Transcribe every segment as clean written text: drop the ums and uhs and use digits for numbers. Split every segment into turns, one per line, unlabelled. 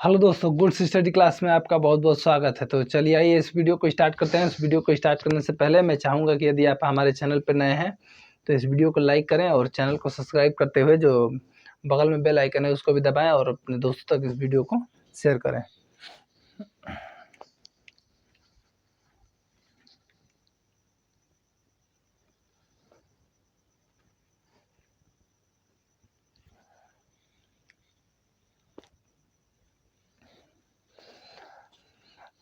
Hello दोस्तों, goods study class में आपका बहुत बहुत स्वागत है। तो चलिए आइए इस वीडियो को स्टार्ट करते हैं। इस वीडियो को स्टार्ट करने से पहले मैं चाहूँगा कि यदि आप हमारे चैनल पर नए हैं तो इस वीडियो को लाइक करें और चैनल को सब्सक्राइब करते हुए जो बगल में बेल आइकन है उसको भी दबाएं और अपने दोस्तों तक इस वीडियो को शेयर करें।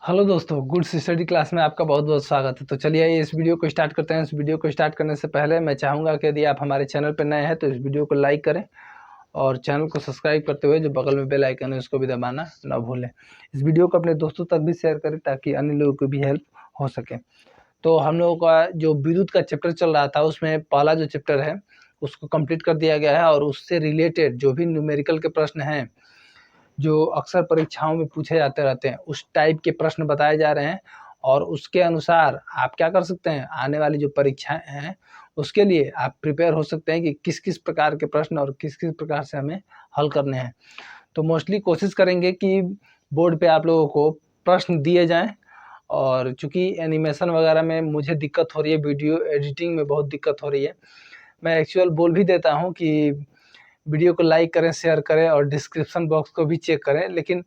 हेलो दोस्तों, गुड्स स्टडी क्लास में आपका बहुत बहुत स्वागत है। तो चलिए आइए इस वीडियो को स्टार्ट करते हैं। इस वीडियो को स्टार्ट करने से पहले मैं चाहूँगा कि यदि आप हमारे चैनल पर नए हैं तो इस वीडियो को लाइक करें और चैनल को सब्सक्राइब करते हुए जो बगल में बेल आइकन है उसको भी दबाना ना भूलें। इस वीडियो को अपने दोस्तों तक भी शेयर करें ताकि अन्य लोगों को भी हेल्प हो सके। तो हम लोगों का जो विद्युत का चैप्टर चल रहा था उसमें पहला जो चैप्टर है उसको कंप्लीट कर दिया गया है और उससे रिलेटेड जो भी न्यूमेरिकल के प्रश्न हैं जो अक्सर परीक्षाओं में पूछे जाते रहते हैं उस टाइप के प्रश्न बताए जा रहे हैं और उसके अनुसार आप क्या कर सकते हैं, आने वाली जो परीक्षाएं हैं उसके लिए आप प्रिपेयर हो सकते हैं कि किस किस प्रकार के प्रश्न और किस किस प्रकार से हमें हल करने हैं। तो मोस्टली कोशिश करेंगे कि बोर्ड पे आप लोगों को प्रश्न दिए जाएं और चूंकि एनिमेशन वगैरह में मुझे दिक्कत हो रही है, वीडियो एडिटिंग में बहुत दिक्कत हो रही है। मैं एक्चुअल बोल भी देता हूं कि वीडियो को लाइक करें, शेयर करें और डिस्क्रिप्शन बॉक्स को भी चेक करें, लेकिन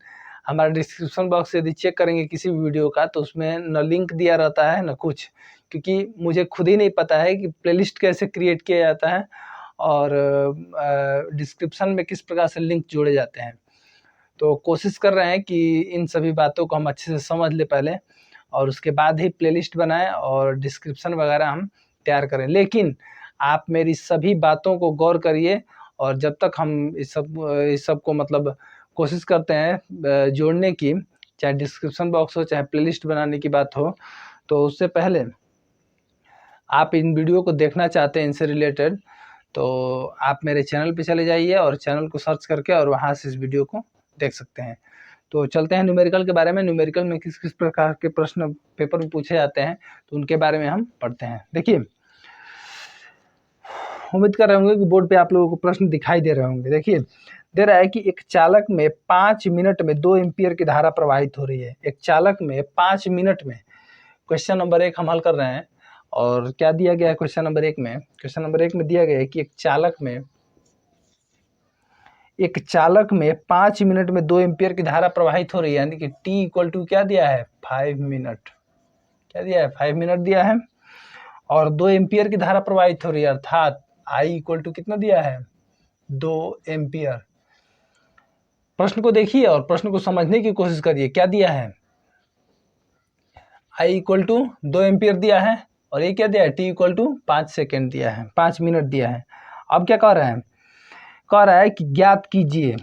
हमारा डिस्क्रिप्शन बॉक्स यदि चेक करेंगे किसी भी वीडियो का तो उसमें न लिंक दिया रहता है न कुछ, क्योंकि मुझे खुद ही नहीं पता है कि प्लेलिस्ट कैसे क्रिएट किया जाता है और डिस्क्रिप्शन में किस प्रकार से लिंक जोड़े जाते हैं। तो कोशिश कर रहे हैं कि इन सभी बातों को हम अच्छे से समझ ले पहले और उसके बाद ही प्लेलिस्ट बनाएं और डिस्क्रिप्शन वगैरह हम तैयार करें। लेकिन आप मेरी सभी बातों को गौर करिए और जब तक हम इस सब को मतलब कोशिश करते हैं जोड़ने की, चाहे डिस्क्रिप्शन बॉक्स हो चाहे प्लेलिस्ट बनाने की बात हो, तो उससे पहले आप इन वीडियो को देखना चाहते हैं इनसे रिलेटेड तो आप मेरे चैनल पे चले जाइए और चैनल को सर्च करके और वहाँ से इस वीडियो को देख सकते हैं। तो चलते हैं न्यूमेरिकल के बारे में। न्यूमेरिकल में किस किस प्रकार के प्रश्न पेपर में पूछे जाते हैं तो उनके बारे में हम पढ़ते हैं। देखिए, उम्मीद कर रहे होंगे कि बोर्ड पे आप लोगों को प्रश्न दिखाई दे रहे होंगे। देखिए, दे रहा है कि एक चालक में 5 मिनट में 2 एम्पियर की धारा प्रवाहित हो रही है। एक चालक में 5 मिनट में, क्वेश्चन नंबर 1 हम हल कर रहे हैं और क्या दिया गया है क्वेश्चन नंबर 1 में? क्वेश्चन नंबर 1 में दिया गया है कि एक चालक में 5 मिनट में 2 एम्पियर की धारा प्रवाहित हो रही है, यानी कि t इक्वल टू क्या दिया है, 5 मिनट। क्या दिया है, 5 मिनट दिया है और 2 एम्पियर की धारा प्रवाहित हो रही है, अर्थात I इक्वल टू कितना दिया है, 2 एम्पियर। प्रश्न को देखिए और प्रश्न को समझने की कोशिश करिए। क्या दिया है, I इक्वल टू 2 एम्पियर दिया है और ये क्या दिया है, t इक्वल टू 5 सेकेंड दिया है, 5 मिनट दिया है। अब क्या कह रहा है, कह रहा है कि ज्ञात कीजिए,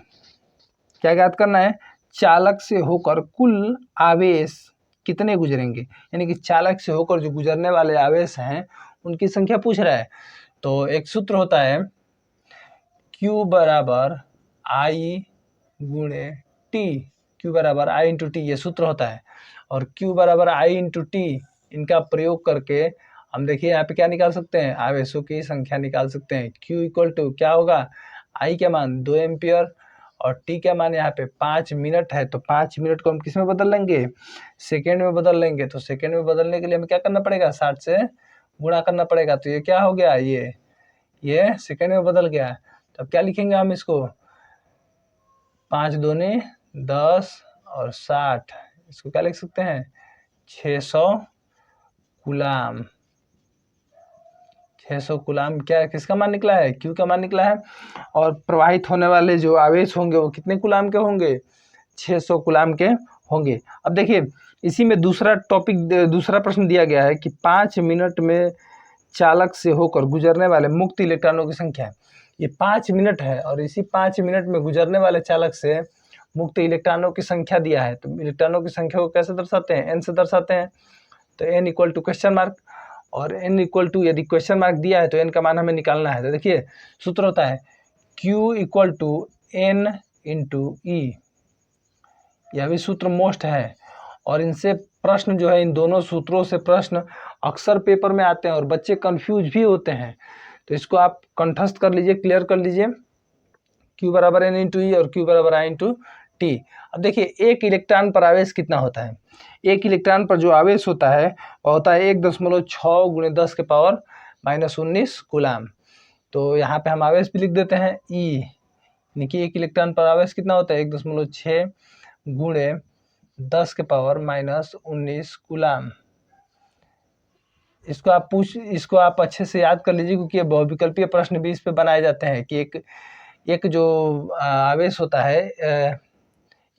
क्या ज्ञात करना है, चालक से होकर कुल आवेश कितने गुजरेंगे, यानी कि चालक से होकर जो गुजरने वाले आवेश हैं उनकी संख्या पूछ रहा है। तो एक सूत्र होता है Q बराबर I गुणे T, Q बराबर I इंटू टी, ये सूत्र होता है। और Q बराबर I इंटू टी इनका प्रयोग करके हम देखिए यहाँ पे क्या निकाल सकते हैं, आवेशों की संख्या निकाल सकते हैं। Q इक्वल टू क्या होगा, I का मान 2 एम्पियर और T का मान यहाँ पे 5 मिनट है। तो 5 मिनट को हम किस में बदल लेंगे, सेकेंड में बदल लेंगे। तो सेकेंड में बदलने के लिए हमें क्या करना पड़ेगा, 60 से गुणा करना पड़ेगा। तो ये क्या हो गया, ये सेकेंड में बदल गया। तो अब क्या लिखेंगे हम इसको, 5 दूनी 10 और 60, इसको क्या लिख सकते हैं, 600 कूलाम। 600 कूलाम क्या, किसका मान निकला है, Q का मान निकला है। और प्रवाहित होने वाले जो आवेश होंगे वो कितने कूलाम के होंगे, 600 कूलाम के होंगे। अब देखिए, इसी में दूसरा प्रश्न दिया गया है कि 5 मिनट में चालक से होकर गुजरने वाले मुक्त इलेक्ट्रॉनों की संख्या है। ये 5 मिनट है और इसी 5 मिनट में गुजरने वाले चालक से मुक्त इलेक्ट्रॉनों की संख्या दिया है। तो इलेक्ट्रॉनों की संख्या को कैसे दर्शाते हैं, n से दर्शाते हैं। तो n equal to question mark, और n इक्वल टू यदि क्वेश्चन मार्क दिया है तो n का मान हमें निकालना है। तो देखिए सूत्र होता है Q equal to n into e, यह भी सूत्र मोस्ट है और इनसे प्रश्न जो है, इन दोनों सूत्रों से प्रश्न अक्सर पेपर में आते हैं और बच्चे कंफ्यूज भी होते हैं। तो इसको आप कंठस्थ कर लीजिए, क्लियर कर लीजिए। Q बराबर n इंटू ई और Q बराबर I इंटू टी। अब देखिए एक इलेक्ट्रॉन पर आवेश कितना होता है, एक इलेक्ट्रॉन पर जो आवेश होता है वह होता है 1.6 गुणे 10 के पावर -19 कूलाम। तो यहाँ पे हम आवेश भी लिख देते हैं ई, यानी कि एक इलेक्ट्रॉन पर आवेश कितना होता है 1.6 गुणे 10 के पावर -19 कूलाम। इसको आप अच्छे से याद कर लीजिए, क्योंकि बहुविकल्पीय प्रश्न भी इस पे बनाए जाते हैं कि एक जो आवेश होता है,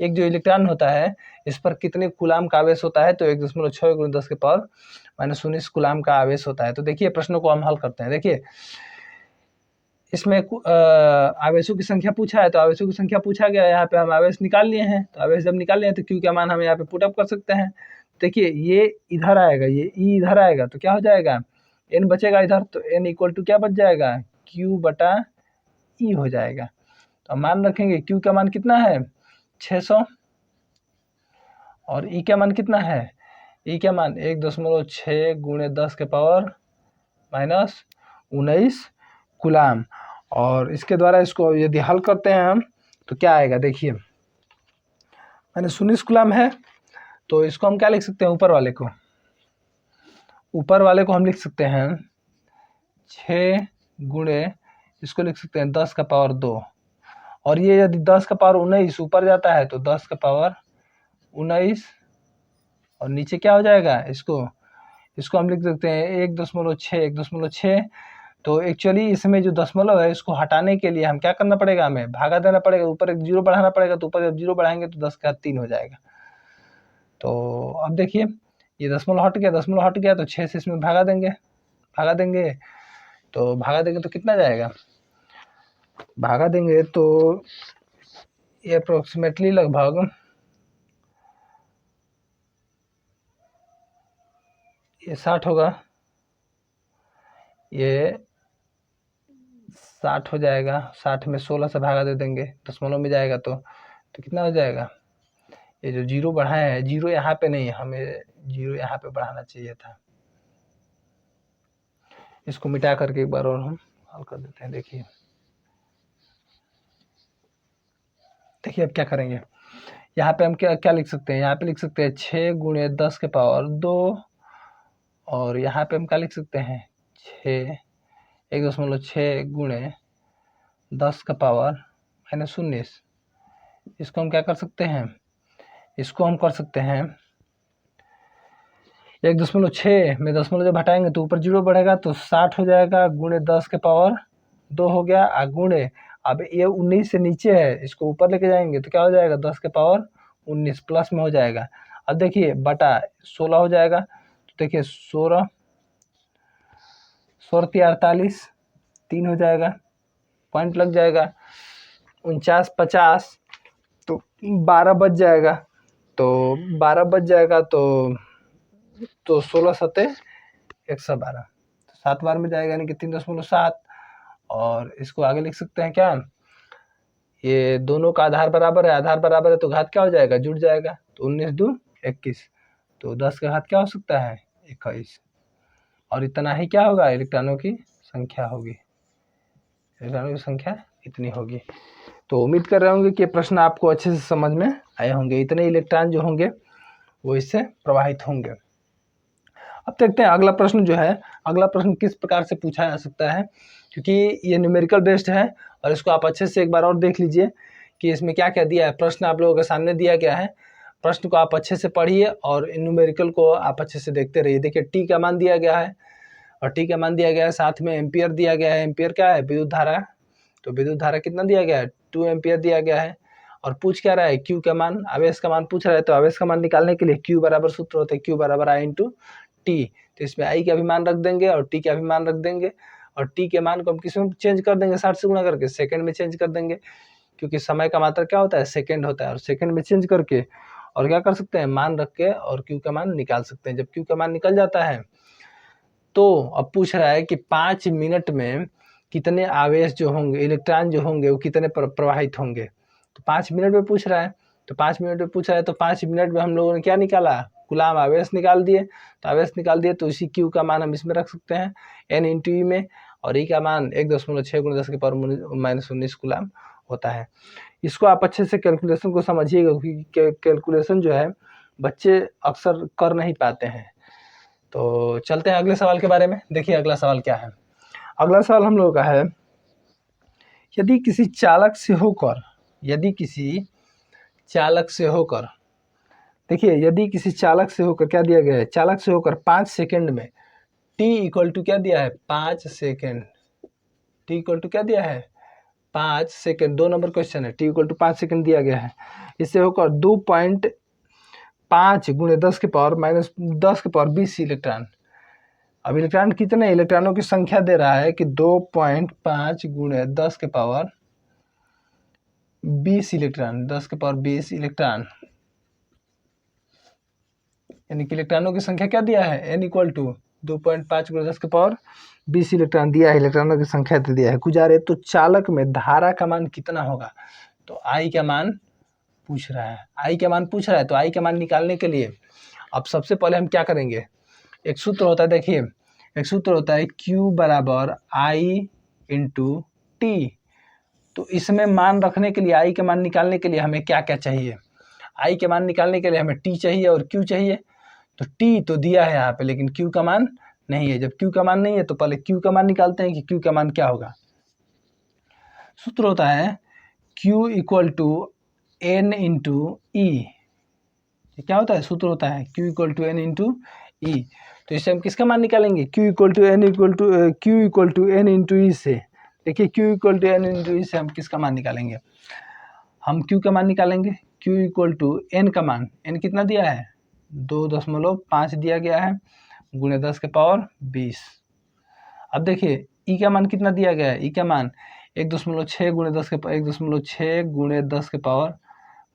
एक जो इलेक्ट्रॉन होता है इस पर कितने कूलाम का आवेश होता है, तो 1.6 गुणे 10 के पावर -19 कूलाम का आवेश होता है। तो देखिए प्रश्नों को हम हल करते हैं। देखिए इसमें आवेशों की संख्या पूछा है, तो आवेशों की संख्या पूछा गया, यहाँ पे हम आवेश निकाल लिए हैं। तो आवेश जब निकाल लिए हैं तो क्यू का मान हम यहाँ पे पुटअप कर सकते हैं। देखिए ये इधर आएगा, ये ई इधर आएगा, तो क्या हो जाएगा, एन बचेगा इधर, तो एन इक्वल टू क्या बच जाएगा, क्यू बटा ई हो जाएगा। तो मान रखेंगे क्यू का मान कितना है 600 और ई का मान कितना है, ई का मान 1.6 गुणे 10 के पावर -19 कूलाम। और इसके द्वारा इसको यदि हल करते हैं हम तो क्या आएगा, देखिए -19 कूलाम है, तो इसको हम क्या लिख सकते हैं, ऊपर वाले को हम लिख सकते हैं 6 गुणे, इसको लिख सकते हैं 10 का पावर 2, और ये यदि 10 का पावर 19 ऊपर जाता है तो 10 का पावर 19, और नीचे क्या हो जाएगा, इसको हम लिख सकते हैं 1.6। तो एक्चुअली इसमें जो दशमलव है इसको हटाने के लिए हम क्या करना पड़ेगा, हमें भागा देना पड़ेगा, ऊपर एक जीरो बढ़ाना पड़ेगा, तो ऊपर जब जीरो बढ़ाएंगे तो 10 का 3 हो जाएगा। तो अब देखिए ये दशमलव हट गया, तो 6 से इसमें भागा देंगे, तो कितना जाएगा, भागा देंगे तो ये अप्रोक्सीमेटली लगभग ये 60 होगा, ये 60 हो जाएगा। 60 में 16 से भागा दे देंगे, दशमलव में जाएगा तो कितना हो जाएगा, ये जो जीरो बढ़ाए हैं, जीरो यहाँ पे नहीं है, हमें जीरो यहाँ पे बढ़ाना चाहिए था। इसको मिटा करके एक बार और हम हल कर देते हैं। देखिए अब क्या करेंगे, यहाँ पे हम क्या लिख सकते हैं, यहाँ पे लिख सकते हैं 6 गुणे 10 के पावर 2, और यहाँ पे हम क्या लिख सकते हैं 1.6 गुणे 10 का पावर -19। इसको हम क्या कर सकते हैं, इसको हम कर सकते हैं 1.6 में दशमलव जब हटाएंगे तो ऊपर जीरो बढ़ेगा, तो 60 हो जाएगा, गुणे 10 के पावर 2 हो गया, और गुणे अब ये 19 से नीचे है, इसको ऊपर लेके जाएंगे तो क्या हो जाएगा 10 के पावर 19 प्लस में हो जाएगा। अब देखिए बटा 16 हो जाएगा, तो देखिए 16 48 3 हो जाएगा, पॉइंट लग जाएगा, 49 50, तो 12 बच जाएगा, तो 16 सत्ते 112, तो 7 बार में जाएगा, यानी कि 3.7। और इसको आगे लिख सकते हैं क्या, ये दोनों का आधार बराबर है, तो घात क्या हो जाएगा, जुड़ जाएगा, तो 19 दूर 21, तो 10 का घात क्या हो सकता है 21, और इतना ही क्या होगा, इलेक्ट्रॉनों की संख्या होगी, इतनी होगी। तो उम्मीद कर रहे होंगे कि प्रश्न आपको अच्छे से समझ में आए होंगे, इतने इलेक्ट्रॉन जो होंगे वो इससे प्रवाहित होंगे। अब देखते हैं अगला प्रश्न जो है, अगला प्रश्न किस प्रकार से पूछा जा सकता है, क्योंकि ये न्यूमेरिकल बेस्ड है, और इसको आप अच्छे से एक बार और देख लीजिए कि इसमें क्या क्या दिया है। प्रश्न आप लोगों के सामने दिया गया है, प्रश्न को आप अच्छे से पढ़िए और इन न्यूमेरिकल को आप अच्छे से देखते रहिए। देखिए टी का मान दिया गया है, और टी का मान दिया गया है, साथ में एम्पियर दिया गया है। एम्पियर क्या है, विद्युत धारा, तो विद्युत धारा कितना दिया गया है 2 एम्पियर दिया गया है। और पूछ क्या रहा है, क्यू का मान, आवेश का मान पूछ रहा है, तो आवेश का मान निकालने के लिए क्यू बराबर सूत्र होता है, क्यू बराबर आई इंटू टी। तो इसमें आई का भी मान रख देंगे और टी का भी मान रख देंगे, और टी के मान को हम किस में चेंज कर देंगे, 60 से गुणा करके सेकंड में चेंज कर देंगे, क्योंकि समय का मात्रा क्या होता है, सेकंड होता है, और सेकंड में चेंज करके और क्या कर सकते हैं, मान रख के और क्यू का मान निकाल सकते हैं। जब क्यू का मान निकल जाता है तो अब पूछ रहा है कि 5 मिनट में कितने आवेश जो होंगे, इलेक्ट्रॉन जो होंगे वो कितने प्रवाहित होंगे। तो 5 मिनट में पूछ रहा है, तो 5 मिनट में पूछा है, तो 5 मिनट में हम लोगों ने क्या निकाला, कूलाम आवेश निकाल दिए। तो आवेश निकाल दिए तो इसी क्यू का मान हम इसमें रख सकते हैं एन इंटू ई में, और ई का मान 1.6 × 10 के पावर -19 कूलाम होता है। इसको आप अच्छे से कैलकुलेशन को समझिएगा, क्योंकि कैलकुलेशन जो है बच्चे अक्सर कर नहीं पाते हैं। तो चलते हैं अगले सवाल के बारे में। देखिए अगला सवाल क्या है। अगला सवाल हम लोगों का है, यदि किसी चालक से होकर देखिए यदि किसी चालक से होकर क्या दिया गया है, चालक से होकर 5 सेकंड में t इक्वल टू क्या दिया है 5 सेकंड, t इक्वल टू क्या दिया है 5 सेकंड, 2 नंबर क्वेश्चन है, t इक्वल टू 5 सेकंड दिया गया है। इससे होकर 2.5 गुणे 10 के पावर माइनस 10 के पावर 20 इलेक्ट्रॉन। अब इलेक्ट्रॉन कितने इलेक्ट्रॉनों की संख्या दे रहा है कि 2.5 गुणे 10 के पावर 20 इलेक्ट्रॉन, 10 के पावर 20 इलेक्ट्रॉन, यानी कि इलेक्ट्रॉनों की संख्या क्या दिया है, n इक्वल टू 2.5 गुणे 10 के पावर 20 इलेक्ट्रॉन दिया है, इलेक्ट्रॉनों की संख्या दे दिया है। गुजारे तो चालक में धारा का मान कितना होगा, तो I का मान पूछ रहा है, I का मान पूछ रहा है। तो I का मान निकालने के लिए अब सबसे पहले हम क्या करेंगे, एक सूत्र होता है, देखिए एक सूत्र होता है Q बराबर I इंटू टी। तो इसमें मान रखने के लिए, I का मान निकालने के लिए हमें क्या क्या चाहिए, I के मान निकालने के लिए हमें T चाहिए और Q चाहिए। तो T तो दिया है यहाँ पे, लेकिन Q का मान नहीं है। जब Q का मान नहीं है तो पहले Q का मान निकालते हैं कि Q का मान क्या होगा। सूत्र होता है Q equal to N into e. क्या होता है, सूत्र होता है Q equal to N into e. तो इससे हम किसका मान निकालेंगे, Q equal to N into e से। देखिए Q equal to N into e से हम किसका मान निकालेंगे, हम Q का मान निकालेंगे। Q इक्वल टू N का मान, N कितना दिया है 2.5 दिया गया है, गुणे 10 के पावर 20। अब देखिए E का मान कितना दिया गया है, E का मान 1.6 गुणे 10 के 1.6 गुणे 10 के पावर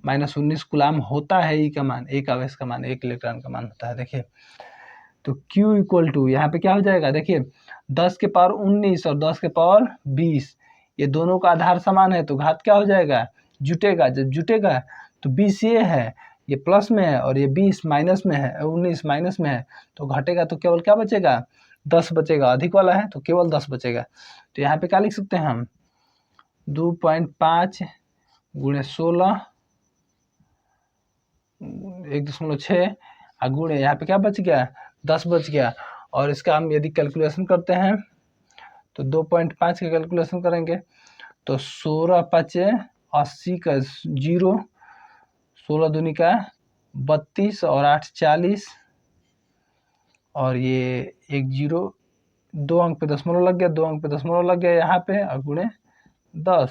माइनस 19 गुलाम होता है। E का मान, एक आवेश का मान, एक इलेक्ट्रॉन का मान होता है। देखिए तो Q इक्वल टू यहाँ पे क्या हो जाएगा, देखिए 10 के पावर 19 और 10 के पावर 20, ये दोनों का आधार समान है तो घात क्या हो जाएगा, जुटेगा। जब जुटेगा तो 20 ये है, ये प्लस में है, और ये 20 माइनस में है, 19 माइनस में है, तो घटेगा तो केवल क्या बचेगा 10 बचेगा। अधिक वाला है तो केवल 10 बचेगा। तो यहाँ पे क्या लिख सकते हैं हम, 2.5 गुणे 16 1.6 गुणे यहाँ पे क्या बच गया 10 बच गया। और इसका हम यदि कैलकुलेशन करते हैं तो 2.5 का कैलकुलेशन करेंगे तो 16 5 80 का 0, 16 दूनी का 32 और 8 40, और ये एक 0, 2 अंक पे दशमलव लग गया, 2 अंक पे दशमलव लग गया यहाँ पे, और गुणे 10,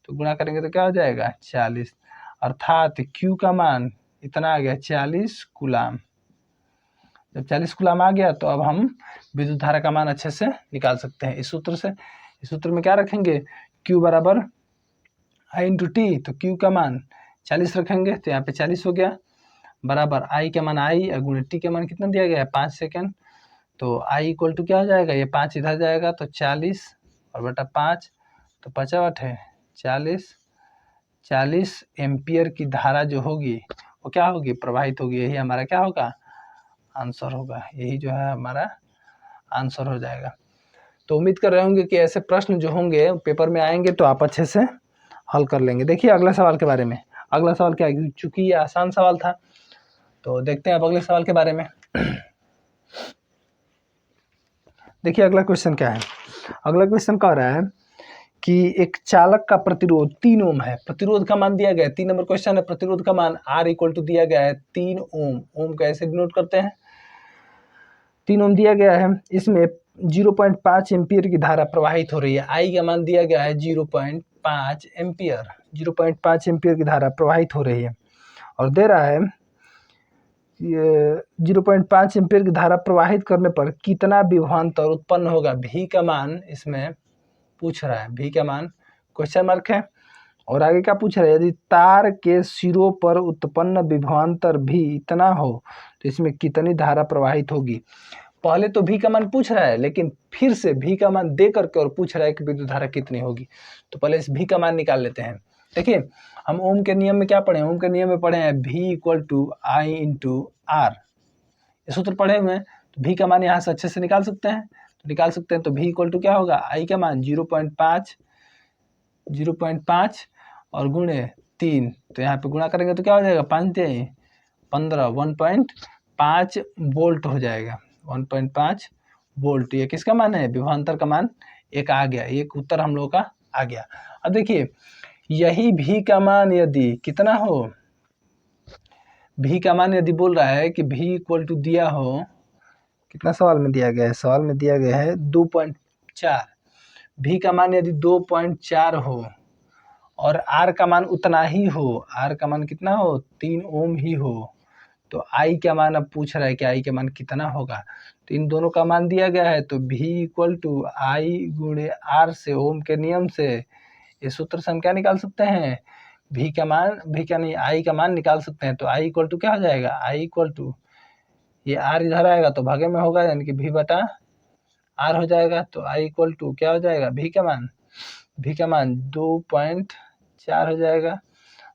तो गुणा करेंगे तो क्या हो जाएगा 40, अर्थात Q का मान इतना आ गया 40 कूलाम। जब 40 कूलाम आ गया तो अब हम विद्युत धारा का मान अच्छे से निकाल सकते हैं इस सूत्र से। इस सूत्र में क्या रखेंगे, Q बराबर I इंटू टी, तो Q का मान 40 रखेंगे तो यहाँ पे 40 हो गया, बराबर I का मान I और गुणे T का मान कितना दिया गया है 5 सेकेंड। तो I इक्वल टू क्या हो जाएगा, ये 5 इधर जाएगा तो 40 और बटा 5, तो 5 है 40 एम्पियर की धारा जो होगी वो क्या होगी, प्रवाहित होगी। यही हमारा क्या होगा, आंसर होगा। यही जो है हमारा आंसर हो जाएगा। तो उम्मीद कर रहे होंगे कि ऐसे प्रश्न जो होंगे पेपर में आएंगे तो आप अच्छे से हल कर लेंगे। देखिए अगला सवाल के बारे में, अगला सवाल क्या है, चूंकि ये आसान सवाल था तो देखते हैं अब अगले सवाल के बारे में। देखिए अगला क्वेश्चन क्या है, अगला क्वेश्चन कह रहा है कि एक चालक का प्रतिरोध 3 ओम है। प्रतिरोध का मान दिया गया है, 3 नंबर क्वेश्चन है। प्रतिरोध का मान R इक्वल टू दिया गया है 3 ओम। ओम को ऐसे डिनोट करते हैं, 3 ओम दिया गया है। इसमें 0.5 एम्पियर की धारा प्रवाहित हो रही है। I का मान दिया गया है 0.5 एम्पियर, 0.5 एम्पियर की धारा प्रवाहित हो रही है और दे रहा है 0.5 एम्पियर की धारा प्रवाहित करने पर कितना विभवांतर उत्पन्न होगा। V का मान इसमें पूछ रहा है, V का मान क्वेश्चन मार्क है। और आगे क्या पूछ रहा है, यदि तार के सिरों पर उत्पन्न विभवांतर भी इतना हो तो इसमें कितनी धारा प्रवाहित होगी। पहले तो V का मान पूछ रहा है, लेकिन फिर से V का मान दे करके और पूछ रहा है कि विद्युत धारा कितनी होगी। तो पहले इस V का मान निकाल लेते हैं। देखिए हम ओम के नियम में क्या पढ़े, ओम के नियम में पढ़े हैं V equal to I into R, ये सूत्र पढ़े हुए हैं। तो V का मान यहाँ से अच्छे से निकाल सकते हैं, तो निकाल सकते हैं। तो V इक्वल टू क्या होगा, I का मान 0.5 और गुणे 3, तो यहाँ पे गुणा करेंगे तो क्या हो जाएगा 5 × 15, 1.5 वोल्ट हो जाएगा। 1.5 वोल्ट, ये किसका मान है, विभवांतर का मान एक आ गया, एक उत्तर हम लोगों का आ गया। अब देखिए यही भी का मान यदि कितना हो, भी का मान यदि बोल रहा है कि भी इक्वल टू दिया हो, कितना सवाल में दिया गया है, सवाल में दिया गया है 2.4, भी का मान यदि 2.4 हो और आर का मान उतना ही हो, आर का मान कितना हो 3 ओम ही हो, तो आई का मान अब पूछ रहा है कि आई का मान कितना होगा, तो इन दोनों का मान दिया गया है, तो भी इक्वल टू आई गुणे आर से ओम के नियम से इस सूत्र से हम क्या निकाल सकते हैं, भी का मान, भी का नहीं आई का मान निकाल सकते हैं। तो आई इक्वल टू क्या हो जाएगा, आई इक्वल टू ये आर इधर आएगा तो भागे में होगा, यानी कि भी बटा आर हो जाएगा। तो आई इक्वल टू क्या हो जाएगा, भी का मान, भी का मान 2.4 हो जाएगा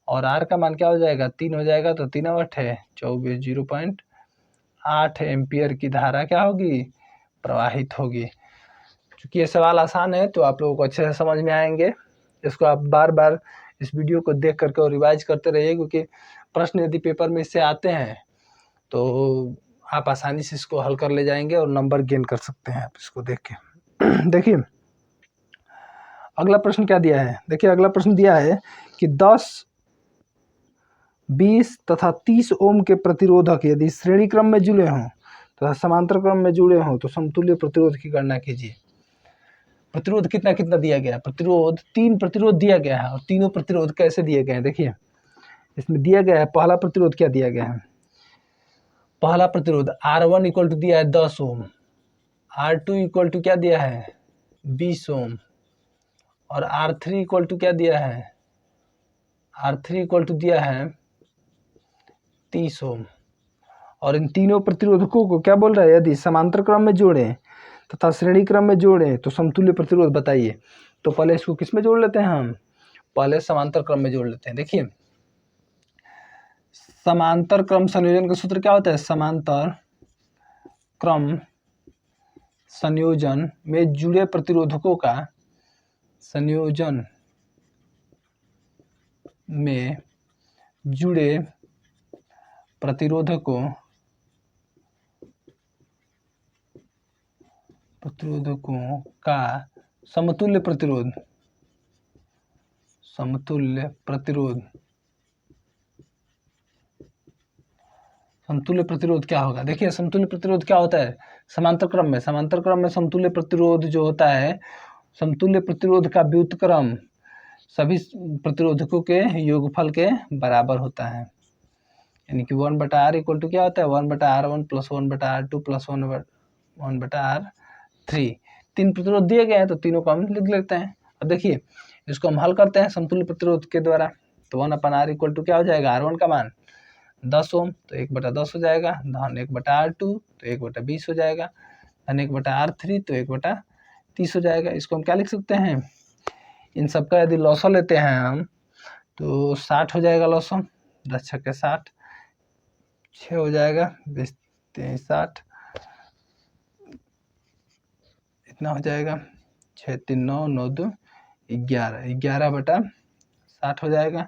और आर का मान क्या हो जाएगा 3 हो जाएगा, तो 3 × 8 है 24, 0.8 एम्पियर की धारा क्या होगी, प्रवाहित होगी। चूँकि ये सवाल आसान है तो आप लोगों को अच्छे से समझ में आएंगे, इसको आप बार बार इस वीडियो को देख करके और रिवाइज करते रहिए, क्योंकि प्रश्न यदि पेपर में इससे आते हैं तो आप आसानी से इसको हल कर ले जाएंगे और नंबर गेन कर सकते हैं आप इसको देख के। देखिए अगला प्रश्न क्या दिया है, देखिए अगला प्रश्न दिया है कि 10, 20 तथा 30 ओम के प्रतिरोधक यदि श्रेणी क्रम में जुड़े हों तथा समांतर क्रम में जुड़े हों तो समतुल्य प्रतिरोध की गणना कीजिए। प्रतिरोध कितना कितना दिया गया है, प्रतिरोध 3 प्रतिरोध दिया गया है, और तीनों प्रतिरोध कैसे दिए गए हैं, देखिए इसमें दिया गया है पहला प्रतिरोध क्या दिया गया है, पहला प्रतिरोध R1 इक्वल टू दिया है 10 ओम, R2 इक्वल टू क्या दिया है 20 ओम, और R3 इक्वल टू क्या दिया है, R3 इक्वल टू दिया है 30 ओम। और इन तीनों प्रतिरोधकों को क्या बोल रहा है, यदि समांतर क्रम में जोड़ें तथा श्रेणी क्रम में जोड़ें तो समतुल्य प्रतिरोध बताइए। तो पहले इसको किस में जोड़ लेते हैं हम, पहले समांतर क्रम में जोड़ लेते हैं। देखिए समांतर क्रम संयोजन का सूत्र क्या होता है, समांतर क्रम संयोजन में जुड़े प्रतिरोधकों का, संयोजन में जुड़े प्रतिरोधकों का समतुल्य प्रतिरोध, समतुल्य प्रतिरोध, समतुल्य प्रतिरोध क्या होगा, देखिए समतुल्य प्रतिरोध क्या होता है, समांतर क्रम में, समांतर क्रम में समतुल्य प्रतिरोध जो होता है, समतुल्य प्रतिरोध का व्युत्क्रम सभी प्रतिरोधकों के योगफल के बराबर होता है, यानी कि 1/r इक्वल टू क्या होता है 1/r1 + 1/r2 + 1/r3। 3 प्रतिरोध दिए गए हैं तो तीनों को हम लिख लेते हैं। अब देखिए इसको हम हल करते हैं समतुल्य प्रतिरोध के द्वारा, तो 1/r इक्वल टू क्या हो जाएगा, R1 का मान 10 ओम तो 1/10 हो जाएगा, धन 1/r2 तो 1/20 हो जाएगा, धन 1/r3 तो 1/30 हो जाएगा। इसको हम क्या लिख सकते हैं, इन सबका यदि लॉसो लेते हैं हम तो 60 हो जाएगा लॉसो, 10 × 60, 6 हो जाएगा, 20 × 60, इतना हो जाएगा, 6 × 3 = 9, 9 × 2 = 11, 11/60 हो जाएगा।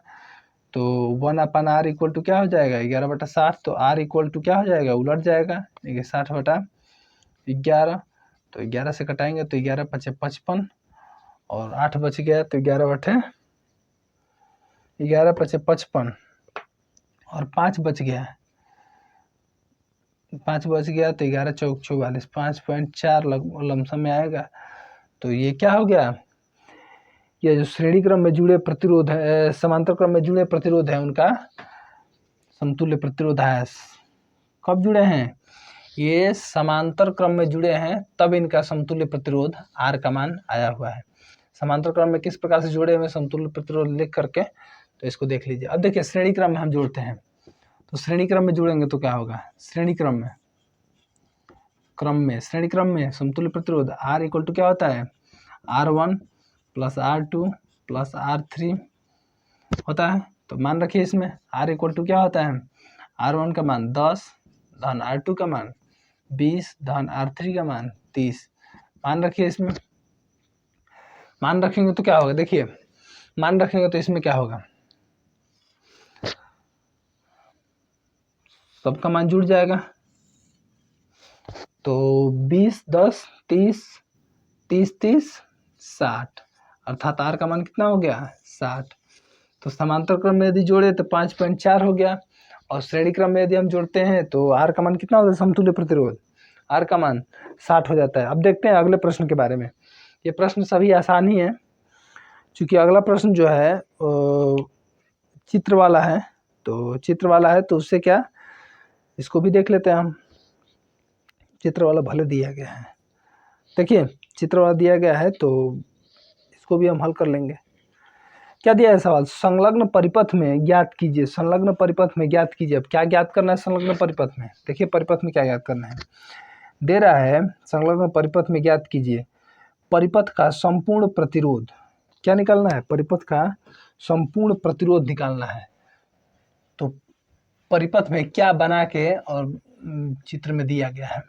तो 1/r इक्वल टू क्या हो जाएगा 11/60, तो r इक्वल टू क्या हो जाएगा, उलट जाएगा, देखिए 60/11, तो 11 से कटाएंगे तो 11 × 5 = 55 और 8 बच गया, तो 11/11 = 55 और 5 बच गया, 5 बच गया तो 11 × 4 = 44, 5.4 लमसम में आएगा। तो ये क्या हो गया, ये जो श्रेणी क्रम में जुड़े प्रतिरोध है, समांतर क्रम में जुड़े प्रतिरोध है, उनका समतुल्य प्रतिरोध है। कब जुड़े हैं, ये समांतर क्रम में जुड़े हैं तब इनका समतुल्य प्रतिरोध R का मान आया हुआ है। समांतर क्रम में किस प्रकार से जुड़े हुए समतुल्य प्रतिरोध लिख करके तो इसको देख लीजिए। अब देखिए श्रेणी क्रम में हम जोड़ते हैं, तो श्रेणी क्रम में जुड़ेंगे तो क्या होगा, श्रेणी क्रम में श्रेणी क्रम में समतुल्य प्रतिरोध R इक्वल टू क्या होता है, R1 + R2 + R3 होता है। तो मान रखिए इसमें R इक्वल टू क्या होता है, R1 का मान 10, धन R2 का मान 20, धन R3 का मान 30, मान रखिए इसमें। मान रखेंगे तो क्या होगा, देखिए मान रखेंगे तो इसमें क्या होगा, सबका मान जुड़ जाएगा। तो 20, 10, 30, 30, 30, 60, अर्थात आर का मान कितना हो गया, 60। तो समांतर क्रम में यदि जोड़े तो 5.4 हो गया, और श्रेणी क्रम में यदि हम जोड़ते हैं तो आर का मान कितना होता है, समतुल्य प्रतिरोध आर का मान 60 हो जाता है। अब देखते हैं अगले प्रश्न के बारे में। ये प्रश्न सभी आसान ही है, क्योंकि अगला प्रश्न जो है चित्र वाला है। तो चित्र वाला है तो उससे क्या, इसको भी देख लेते हैं हम। चित्र वाला भले दिया गया है, देखिए चित्र वाला दिया गया है तो इसको भी हम हल कर लेंगे। क्या दिया है सवाल, संलग्न परिपथ में ज्ञात कीजिए, संलग्न परिपथ में ज्ञात कीजिए। अब क्या ज्ञात करना है संलग्न परिपथ में, देखिए परिपथ में क्या ज्ञात करना है, दे रहा है संलग्न परिपथ में ज्ञात कीजिए परिपथ का संपूर्ण प्रतिरोध। क्या निकालना है, परिपथ का संपूर्ण प्रतिरोध निकालना है। तो परिपथ में क्या बना के और चित्र में दिया गया है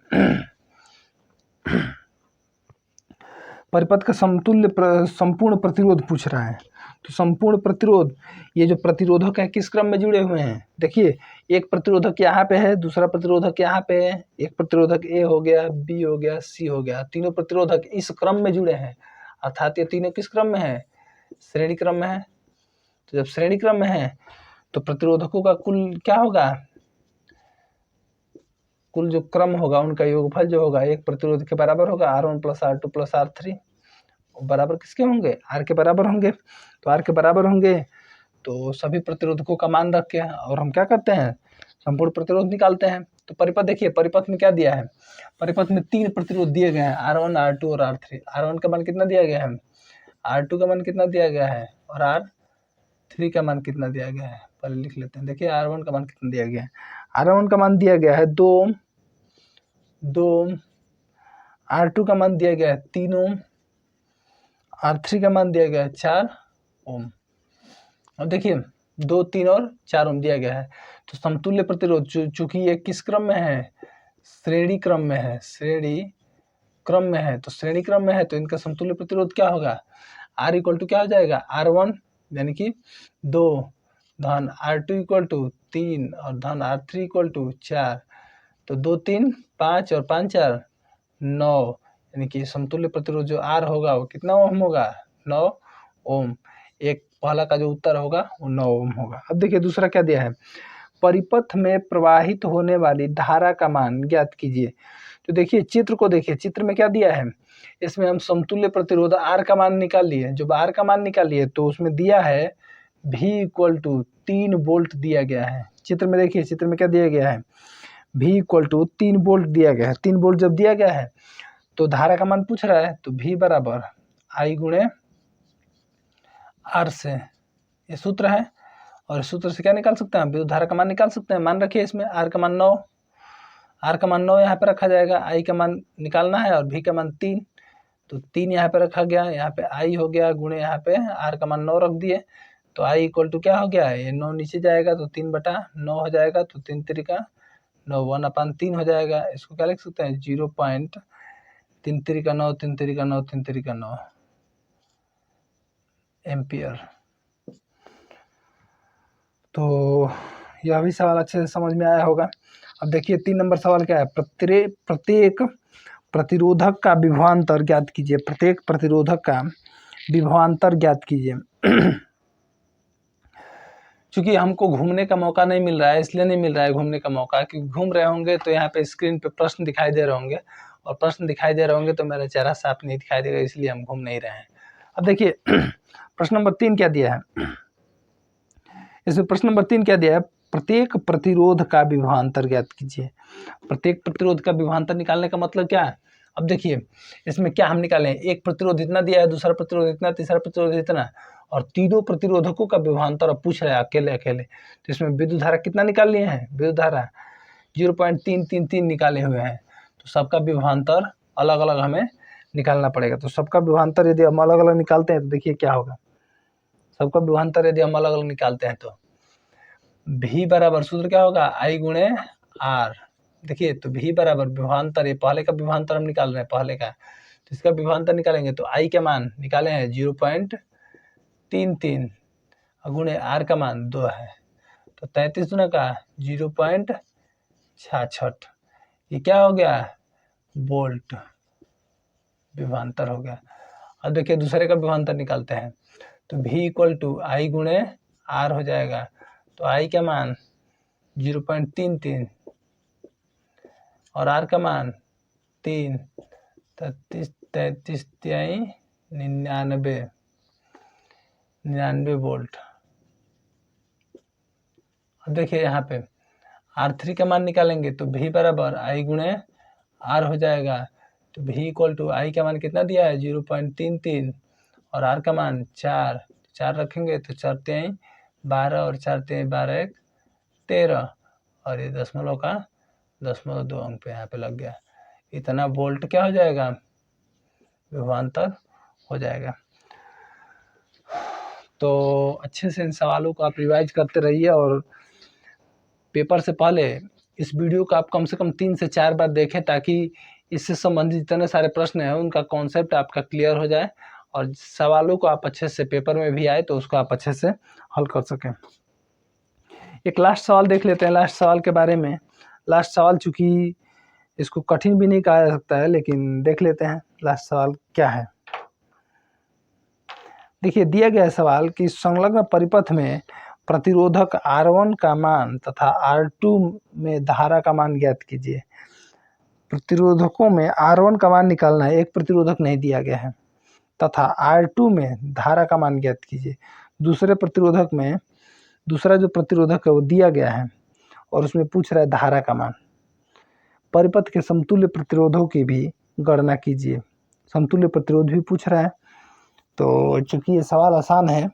परिपथ का संपूर्ण प्रतिरोध पूछ रहा है। तो संपूर्ण प्रतिरोध, ये जो प्रतिरोधक है किस क्रम में जुड़े हुए हैं, देखिए एक प्रतिरोधक यहाँ पे है, दूसरा प्रतिरोधक यहाँ पे है, एक प्रतिरोधक ए हो गया, बी हो गया, सी हो गया, तीनों प्रतिरोधक इस क्रम में जुड़े हैं, अर्थात ये तीनों किस क्रम में है, श्रेणी क्रम में है। तो जब श्रेणी क्रम में है तो प्रतिरोधकों का कुल क्या होगा, कुल जो क्रम होगा उनका योगफल जो होगा एक प्रतिरोध के बराबर होगा, R1 + R2 + R3 बराबर किसके होंगे, आर के बराबर होंगे। तो आर के बराबर होंगे तो सभी प्रतिरोधकों का मान रख के और हम क्या करते हैं, संपूर्ण प्रतिरोध निकालते हैं। तो परिपथ देखिए, परिपथ में क्या दिया है, परिपथ में 3 प्रतिरोध दिए गए हैं, R1, R2 और R3। R1 का मान कितना दिया गया है, R2 का मान कितना दिया गया है, और R3 का मान कितना दिया गया है, पहले लिख लेते हैं। देखिए R1 का मान कितना दिया गया है, R1 का मान दिया गया है 2 ओम, R2 का मान दिया गया है 3 ओम, R3 का मान दिया गया है 4 ओम। अब देखिए 2, 3 और 4 ओम दिया गया है। तो समतुल्य प्रतिरोध चूंकि ये किस क्रम में है, श्रेणी क्रम में है, श्रेणी क्रम में है, तो श्रेणी क्रम में है तो इनका समतुल्य प्रतिरोध क्या होगा, R = क्या हो जाएगा, R1 यानी कि 2 धन R2 = 3 और धन R3 = 4। तो 2, 3, 5 और 5, 4, 9, यानी कि समतुल्य प्रतिरोध जो R होगा वो कितना ओम होगा, 9 ओम। एक पहला का जो उत्तर होगा वो 9 ओम होगा। अब देखिए दूसरा क्या दिया है, परिपथ में प्रवाहित होने वाली धारा का मान ज्ञात कीजिए। तो देखिए चित्र को देखिए, चित्र में क्या दिया है, इसमें हम समतुल्य प्रतिरोध R का मान निकाल लिए। जब R का मान निकाल लिए तो उसमें दिया है V = 3 वोल्ट दिया गया है। चित्र में देखिए, चित्र में क्या दिया गया है, V = 3 वोल्ट दिया गया है। 3 वोल्ट जब दिया गया है तो धारा का मान पूछ रहा है, तो V = I × R से ये सूत्र है, और इस सूत्र से क्या निकाल सकते हैं, विद्युत धारा का मान निकाल सकते हैं। मान रखिए इसमें R का मान 9, R का मान 9 यहाँ पे रखा जाएगा, I का मान निकालना है और V का मान 3, तो 3 यहाँ पे रखा गया, यहाँ पे I हो गया गुणे यहाँ पे R का मान 9 रख दिए। तो I = क्या हो गया, ये 9 नीचे जाएगा तो 3/9 हो जाएगा, तो 3 × 3 = 9, 1/3 हो जाएगा। इसको क्या लिख सकते हैं, 0.3 × 3 = 9, 3 × 3 = 9, 3 × 3 = 9 एम्पियर। तो यह भी सवाल अच्छे से समझ में आया होगा। अब देखिए 3 नंबर सवाल क्या है, प्रत्येक प्रतिरोधक का विभवांतर ज्ञात कीजिए। प्रत्येक प्रतिरोधक का विभवांतर ज्ञात कीजिए। चूंकि हमको घूमने का मौका नहीं मिल रहा है, इसलिए नहीं मिल रहा है घूमने का मौका, क्योंकि घूम रहे होंगे तो यहाँ पे स्क्रीन पे प्रश्न दिखाई दे रहे होंगे, और प्रश्न दिखाई दे रहे होंगे तो मेरा चेहरा साफ नहीं दिखाई देगा, इसलिए हम घूम नहीं रहे हैं। अब देखिए प्रश्न नंबर 3 क्या दिया है, इसमें प्रश्न नंबर 3 क्या दिया है, प्रत्येक प्रतिरोध का विभवांतर ज्ञात कीजिए। प्रत्येक प्रतिरोध का विभवांतर निकालने का मतलब क्या है, अब देखिए इसमें क्या हम निकालें, एक प्रतिरोध इतना दिया है, दूसरा प्रतिरोध इतना, तीसरा प्रतिरोध इतना, और तीनों प्रतिरोधकों का विभवांतर अब पूछ रहा है अकेले अकेले। तो इसमें विद्युत धारा कितना निकाल लिए हैं, विद्युत धारा 0.333 निकाले हुए हैं। तो सबका विभवांतर अलग अलग हमें निकालना पड़ेगा। तो सबका विभवांतर यदि हम अलग अलग निकालते हैं तो देखिए क्या होगा, सबका विभवांतर यदि हम अलग अलग निकालते हैं तो V = सूत्र क्या होगा, I × R। देखिए तो V = विभवांतर, ये पहले का विभवांतर हम निकाल रहे हैं, पहले का, तो इसका विभवांतर निकालेंगे तो I के मान निकाले हैं 33 गुणे आर का मान 2 है, तो 33 गुना का 0.66, ये क्या हो गया, वोल्ट विभवांतर हो गया। अब देखिए दूसरे का विभवांतर निकालते हैं, तो V इक्वल टू आई गुणे आर हो जाएगा, तो आई का मान 0.33 और आर का मान 3, 33 तिहाई 99 वोल्ट। अब देखिए यहाँ पे R3 का मान निकालेंगे, तो V बराबर आई गुणे आर हो जाएगा, तो V इक्वल टू आई का मान कितना दिया है 0.33 और आर का मान 4, 4 रखेंगे तो 4 तिहाई 12 और 4 तिहाई 12 1 13 और ये दशमलव का 0.2 अंक पे यहाँ पे लग गया। इतना वोल्ट क्या हो जाएगा, विभवांतर हो जाएगा। तो अच्छे से इन सवालों को आप रिवाइज करते रहिए और पेपर से पहले इस वीडियो को आप कम से कम 3 से 4 बार देखें, ताकि इससे संबंधित जितने सारे प्रश्न हैं उनका कॉन्सेप्ट आपका क्लियर हो जाए और सवालों को आप अच्छे से पेपर में भी आए तो उसको आप अच्छे से हल कर सकें। एक लास्ट सवाल देख लेते हैं लास्ट सवाल के बारे में। लास्ट सवाल चूँकि इसको कठिन भी नहीं कहा जा सकता है, लेकिन देख लेते हैं लास्ट सवाल क्या है। देखिए दिया गया है सवाल कि संलग्न परिपथ में प्रतिरोधक R1 का मान तथा R2 में धारा का मान ज्ञात कीजिए। प्रतिरोधकों में R1 का मान निकालना है, एक प्रतिरोधक नहीं दिया गया है, तथा R2 में धारा का मान ज्ञात कीजिए। दूसरे प्रतिरोधक में दूसरा जो प्रतिरोधक है वो दिया गया है और उसमें पूछ रहा है धारा का मान। परिपथ के समतुल्य प्रतिरोधों की भी गणना कीजिए। समतुल्य प्रतिरोध भी पूछ रहा है, तो चूंकि ये सवाल आसान है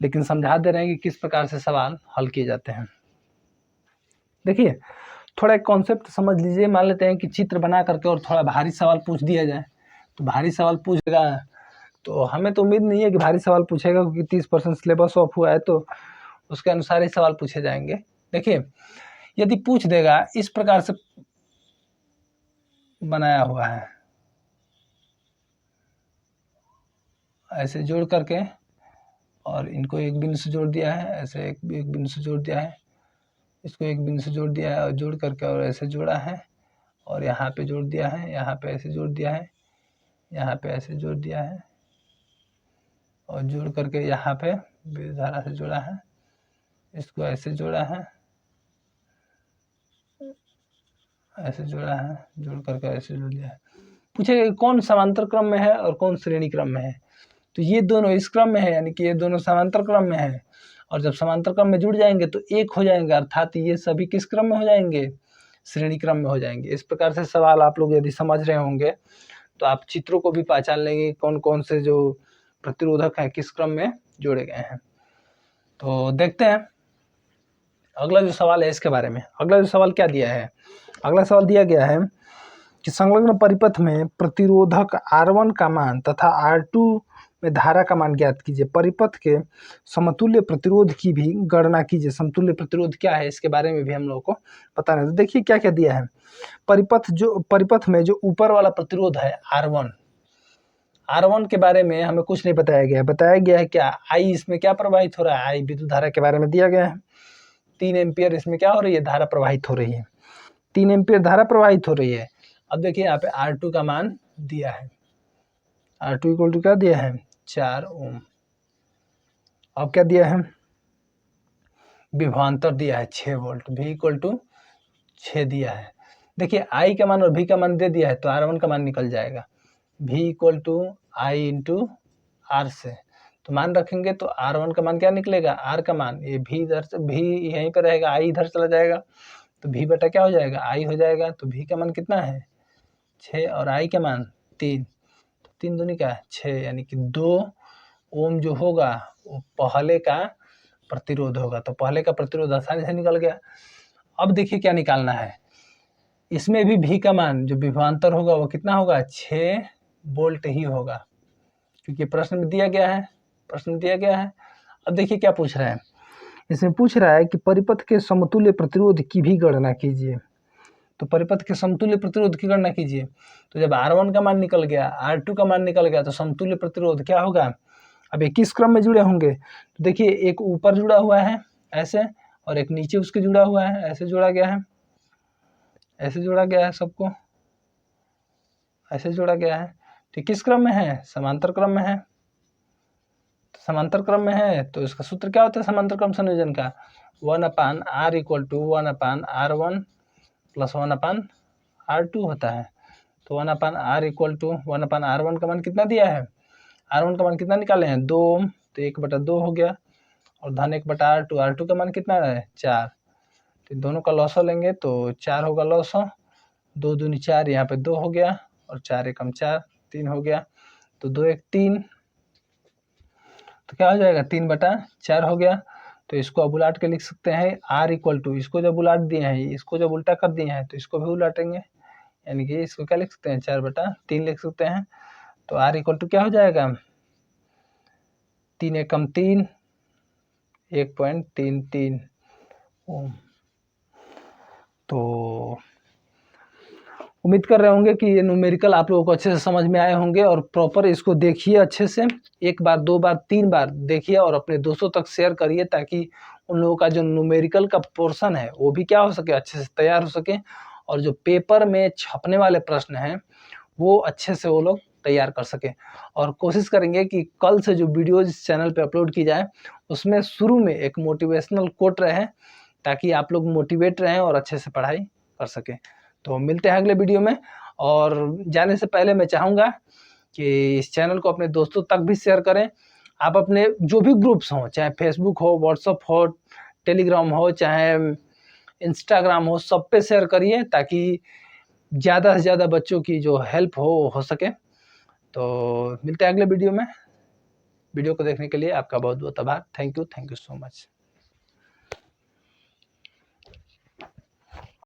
लेकिन समझा दे रहे हैं कि किस प्रकार से सवाल हल किए जाते हैं। देखिए थोड़ा एक कॉन्सेप्ट समझ लीजिए। मान लेते हैं कि चित्र बना करके और थोड़ा भारी सवाल पूछ दिया जाए, तो भारी सवाल पूछेगा तो हमें तो उम्मीद नहीं है कि भारी सवाल पूछेगा, क्योंकि 30% सिलेबस ऑफ हुआ है तो उसके अनुसार ही सवाल पूछे जाएंगे। देखिए यदि पूछ देगा इस प्रकार से बनाया हुआ है, ऐसे जोड़ करके और इनको एक बिंदु से जोड़ दिया है, ऐसे एक बिंदु से जोड़ दिया है, इसको एक बिंदु से जोड़ दिया है और जोड़ करके और ऐसे जोड़ा है और यहाँ पे जोड़ दिया है, यहाँ पे ऐसे जोड़ दिया है, यहाँ पे ऐसे जोड़ दिया है और जोड़ करके यहाँ पे विद्युत धारा से जोड़ा है, इसको ऐसे जोड़ा है, ऐसे जोड़ा है, जोड़ करके ऐसे जोड़ दिया है। पूछेगा कौन समांतर क्रम में है और कौन श्रेणी क्रम में है, तो ये दोनों इस क्रम में है, यानी कि ये दोनों समांतर क्रम में है, और जब समांतर क्रम में जुड़ जाएंगे तो एक हो जाएंगे, अर्थात ये सभी किस क्रम में हो जाएंगे, श्रेणी क्रम में हो जाएंगे। इस प्रकार से सवाल आप लोग यदि समझ रहे होंगे तो आप चित्रों को भी पहचान लेंगे कौन कौन से जो प्रतिरोधक हैं किस क्रम में जोड़े गए हैं। तो देखते हैं अगला जो सवाल है इसके बारे में। अगला जो सवाल क्या दिया है, अगला सवाल दिया गया है कि संलग्न परिपथ में प्रतिरोधक R1 का मान तथा R2 में धारा का मान ज्ञात कीजिए। परिपथ के समतुल्य प्रतिरोध की भी गणना कीजिए। समतुल्य प्रतिरोध क्या है इसके बारे में भी हम लोगों को पता नहीं। तो देखिए क्या क्या दिया है। परिपथ में जो ऊपर वाला प्रतिरोध है R1 के बारे में हमें कुछ नहीं बताया गया है। बताया गया है क्या, I इसमें क्या प्रवाहित हो रहा है, I विद्युत धारा के बारे में दिया गया है। 3 एम्पियर इसमें क्या हो रही है, धारा प्रवाहित हो रही है, 3 एम्पियर धारा प्रवाहित हो रही है। अब देखिए यहाँ पे R2 का मान दिया है, R2 इक्वल टू क्या दिया है 4 ओम। अब क्या दिया है, विभवांतर दिया है 6 वोल्ट, V इक्वल टू 6 दिया है। देखिए I का मान और V का मान दे दिया है तो R1 का मान निकल जाएगा, V equal to I into R से, तो मान रखेंगे तो R1 का मान क्या निकलेगा, R का मान, ये V इधर से, V यहीं पर रहेगा, I इधर चला जाएगा तो V बटा क्या हो जाएगा, I हो जाएगा। तो V का मान कितना है 6 और I का मान 3, तो 3 दूनी का 6, यानी कि 2 ओम जो होगा वो पहले का प्रतिरोध होगा। तो पहले का प्रतिरोध आसानी से निकल गया। अब देखिए क्या निकालना है, इसमें भी V का मान जो विभवांतर होगा वो कितना होगा 6 वोल्ट ही होगा, क्योंकि प्रश्न में दिया गया है, प्रश्न दिया गया है। अब देखिए क्या पूछ रहा है, इसमें पूछ रहा है कि परिपथ के समतुल्य प्रतिरोध की भी गणना कीजिए। तो परिपथ के समतुल्य प्रतिरोध की गणना कीजिए, तो जब R1 का मान निकल गया, R2 का मान निकल गया, तो समतुल्य प्रतिरोध क्या होगा, अब ये किस क्रम में जुड़े होंगे, तो देखिए एक ऊपर जुड़ा हुआ है ऐसे, और एक नीचे उसके जुड़ा हुआ है, ऐसे जोड़ा गया है, ऐसे जोड़ा गया है, सबको ऐसे जोड़ा गया है। तो किस क्रम में है, समांतर क्रम में है। तो समांतर क्रम में है तो इसका सूत्र क्या होता है समांतर क्रम संयोजन का, 1/r equal to 1/r1 plus 1/r2 होता है। तो 1/r इक्वल टू 1/r1 का मान कितना दिया है, r1 का मान कितना निकाले हैं 2 ओम, तो 1/2 हो गया, और धन 1/r2, r2 का मान कितना है 4, तो दोनों का लॉसो लेंगे तो 4 होगा लॉसो, 2 दूनी 4, यहाँ पे 2 हो गया, और 4 एकम 4, 3 हो गया, तो 2 1 3, तो क्या हो जाएगा 3/4 हो गया। तो इसको अब उलाट के लिख सकते हैं r इक्वल टू, इसको जब उलाट दिए हैं, इसको जब उल्टा कर दिए हैं तो इसको भी उलाटेंगे, यानी कि इसको क्या लिख सकते हैं 4/3 लिख सकते हैं। तो r इक्वल टू क्या हो जाएगा 3 एकम 3, 1.33 ओम। तो उम्मीद कर रहे होंगे कि ये न्यूमेरिकल आप लोगों को अच्छे से समझ में आए होंगे, और प्रॉपर इसको देखिए अच्छे से, 1 बार 2 बार 3 बार देखिए, और अपने दोस्तों तक शेयर करिए, ताकि उन लोगों का जो न्यूमेरिकल का पोर्शन है वो भी क्या हो सके, अच्छे से तैयार हो सके, और जो पेपर में छपने वाले प्रश्न हैं वो अच्छे से वो लोग तैयार कर सकें। और कोशिश करेंगे कि कल से जो वीडियोज इस चैनल पे अपलोड की जाए उसमें शुरू में एक मोटिवेशनल कोट रहे, ताकि आप लोग मोटिवेट रहें और अच्छे से पढ़ाई कर सकें। तो मिलते हैं अगले वीडियो में, और जाने से पहले मैं चाहूँगा कि इस चैनल को अपने दोस्तों तक भी शेयर करें। आप अपने जो भी ग्रुप्स हों, चाहे फेसबुक हो, व्हाट्सअप हो, टेलीग्राम हो, चाहे इंस्टाग्राम हो, सब पे शेयर करिए, ताकि ज़्यादा से ज़्यादा बच्चों की जो हेल्प हो सके। तो मिलते हैं अगले वीडियो में। वीडियो को देखने के लिए आपका बहुत बहुत आभार। Thank you so much.